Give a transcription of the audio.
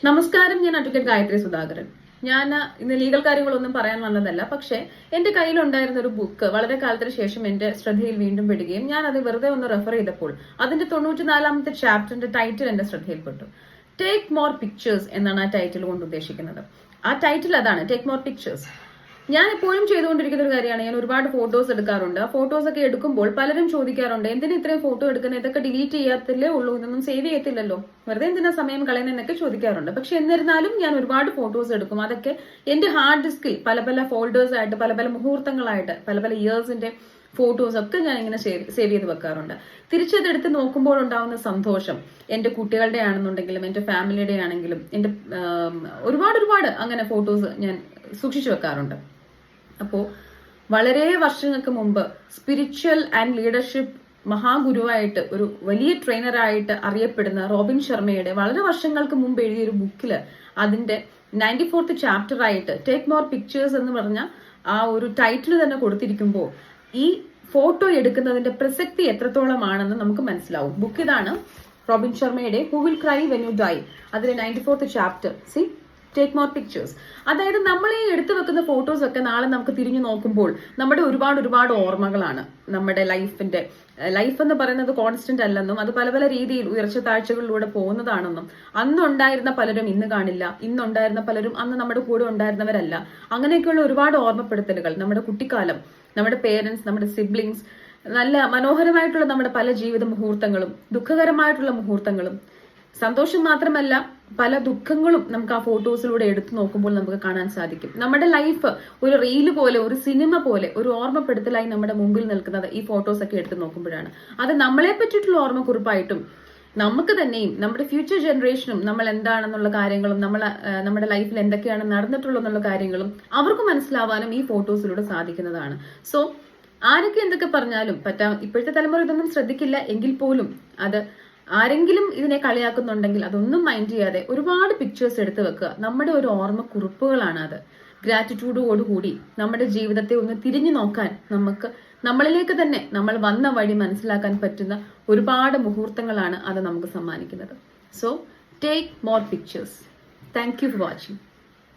നമസ്കാരം, ഞാൻ അഡ്വക്കേറ്റ് ഗായത്രി സുധാകരൻ. ഞാൻ ഇന്ന് ലീഗൽ കാര്യങ്ങളൊന്നും പറയാൻ വന്നതല്ല. പക്ഷേ എന്റെ കയ്യിലുണ്ടായിരുന്ന ഒരു ബുക്ക് വളരെ കാലത്തിന് ശേഷം എന്റെ ശ്രദ്ധയിൽ വീണ്ടും പെടുകയും ഞാൻ അത് വെറുതെ ഒന്ന് റെഫർ ചെയ്തപ്പോൾ അതിന്റെ 94ാമത്തെ ചാപ്റ്ററിന്റെ ടൈറ്റിൽ എന്റെ ശ്രദ്ധയിൽപ്പെട്ടു. ടേക്ക് മോർ പിക്ചേഴ്സ് എന്നാണ് ആ ടൈറ്റിൽ കൊണ്ട് ഉദ്ദേശിക്കുന്നത്. ആ ടൈറ്റിൽ അതാണ്, ടേക്ക് മോർ പിക്ചേഴ്സ്. ഞാൻ എപ്പോഴും ചെയ്തുകൊണ്ടിരിക്കുന്ന ഒരു കാര്യമാണ്. ഞാൻ ഒരുപാട് ഫോട്ടോസ് എടുക്കാറുണ്ട്. ആ ഫോട്ടോസ് ഒക്കെ എടുക്കുമ്പോൾ പലരും ചോദിക്കാറുണ്ട്, എന്തിനാ ഇത്രയും ഫോട്ടോ എടുക്കുന്നത്, ഇതൊക്കെ ഡിലീറ്റ് ചെയ്യാത്തില്ലേ ഉള്ളൂ, ഇതൊന്നും സേവ് ചെയ്യത്തില്ലല്ലോ, വെറുതെ എന്തിനാ സമയം കളയുന്നതെന്നൊക്കെ ചോദിക്കാറുണ്ട്. പക്ഷെ എന്നിരുന്നാലും ഞാൻ ഒരുപാട് ഫോട്ടോസ് എടുക്കും. അതൊക്കെ എന്റെ ഹാർഡ് ഡിസ്കിൽ പല പല ഫോൾഡേഴ്സ് ആയിട്ട്, പല പല മുഹൂർത്തങ്ങളായിട്ട്, പല പല ഇയേഴ്സിന്റെ ഫോട്ടോസ് ഒക്കെ ഞാൻ ഇങ്ങനെ സേവ് ചെയ്ത് വെക്കാറുണ്ട്. തിരിച്ചതെടുത്ത് നോക്കുമ്പോൾ ഉണ്ടാവുന്ന സന്തോഷം എന്റെ കുട്ടികളുടെ ആണെന്നുണ്ടെങ്കിലും എന്റെ ഫാമിലിയുടെ ആണെങ്കിലും എന്റെ ഒരുപാട് അങ്ങനെ ഫോട്ടോസ് ഞാൻ സൂക്ഷിച്ചു വെക്കാറുണ്ട്. അപ്പോ വളരെ വർഷങ്ങൾക്ക് മുമ്പ് സ്പിരിച്വൽ ആൻഡ് ലീഡർഷിപ്പ് മഹാഗുരുവായിട്ട് ഒരു വലിയ ട്രെയിനറായിട്ട് അറിയപ്പെടുന്ന റോബിൻ ശർമ്മയുടെ വളരെ വർഷങ്ങൾക്ക് മുമ്പ് എഴുതിയ ഒരു ബുക്കില് അതിന്റെ 94th ചാപ്റ്റർ ആയിട്ട് ടേക്ക് മോർ പിക്ചേഴ്സ് എന്ന് പറഞ്ഞ ആ ഒരു ടൈറ്റിൽ തന്നെ കൊടുത്തിരിക്കുമ്പോൾ ഈ ഫോട്ടോ എടുക്കുന്നതിന്റെ പ്രസക്തി എത്രത്തോളമാണെന്ന് നമുക്ക് മനസ്സിലാവും. ബുക്ക് ഇതാണ്, റോബിൻ ശർമ്മയുടെ who will cry when you dye. അതിലെ 94th chapter, C take more pictures. അതായത് നമ്മൾ ഈ എടുത്തു വെക്കുന്ന ഫോട്ടോസ് ഒക്കെ നാളെ നമുക്ക് തിരിഞ്ഞു നോക്കുമ്പോൾ നമ്മുടെ ഒരുപാട് ഓർമ്മകളാണ്. നമ്മുടെ ലൈഫ് എന്ന് പറയുന്നത് കോൺസ്റ്റന്റ് അല്ലെന്നും അത് പല പല രീതിയിൽ ഉയർച്ച താഴ്ചകളിലൂടെ പോകുന്നതാണെന്നും അന്നുണ്ടായിരുന്ന പലരും ഇന്ന് കാണില്ല, ഇന്നുണ്ടായിരുന്ന പലരും അന്ന് നമ്മുടെ കൂടെ ഉണ്ടായിരുന്നവരല്ല. അങ്ങനെയൊക്കെയുള്ള ഒരുപാട് ഓർമ്മപ്പെടുത്തലുകൾ, നമ്മുടെ കുട്ടിക്കാലം, നമ്മുടെ പേരൻസ്, നമ്മുടെ സിബ്ലിങ്സ്, നല്ല മനോഹരമായിട്ടുള്ള നമ്മുടെ പല ജീവിത മുഹൂർത്തങ്ങളും, ദുഃഖകരമായിട്ടുള്ള മുഹൂർത്തങ്ങളും, സന്തോഷം മാത്രമല്ല പല ദുഃഖങ്ങളും നമുക്ക് ആ ഫോട്ടോസിലൂടെ എടുത്തു നോക്കുമ്പോൾ നമുക്ക് കാണാൻ സാധിക്കും. നമ്മുടെ ലൈഫ് ഒരു റീല് പോലെ, ഒരു സിനിമ പോലെ, ഒരു ഓർമ്മപ്പെടുത്തലായി നമ്മുടെ മുമ്പിൽ നിൽക്കുന്നത് ഈ ഫോട്ടോസ് ഒക്കെ എടുത്തു നോക്കുമ്പോഴാണ്. അത് നമ്മളെ പറ്റിയിട്ടുള്ള ഓർമ്മക്കുറിപ്പായിട്ടും നമുക്ക് തന്നെയും നമ്മുടെ ഫ്യൂച്ചർ ജനറേഷനും നമ്മൾ എന്താണെന്നുള്ള കാര്യങ്ങളും നമ്മുടെ ലൈഫിൽ എന്തൊക്കെയാണ് നടന്നിട്ടുള്ളതെന്നുള്ള കാര്യങ്ങളും അവർക്ക് മനസ്സിലാവാനും ഈ ഫോട്ടോസിലൂടെ സാധിക്കുന്നതാണ്. സോ ആരൊക്കെ എന്തൊക്കെ പറഞ്ഞാലും ഇപ്പോഴത്തെ തലമുറ ഇതൊന്നും ശ്രദ്ധിക്കില്ല എങ്കിൽ പോലും അത് ആരെങ്കിലും ഇതിനെ കളിയാക്കുന്നുണ്ടെങ്കിൽ അതൊന്നും മൈൻഡ് ചെയ്യാതെ ഒരുപാട് പിക്ചേഴ്സ് എടുത്തു വെക്കുക. നമ്മുടെ ഒരു ഓർമ്മ കുറിപ്പുകളാണ് അത്. ഗ്രാറ്റിറ്റ്യൂഡോടുകൂടി നമ്മുടെ ജീവിതത്തെ ഒന്ന് തിരിഞ്ഞു നോക്കാൻ, നമുക്ക് നമ്മളിലേക്ക് തന്നെ നമ്മൾ വന്ന വഴി മനസ്സിലാക്കാൻ പറ്റുന്ന ഒരുപാട് മുഹൂർത്തങ്ങളാണ് അത് നമുക്ക് സമ്മാനിക്കുന്നത്. So take more pictures. Thank you for watching.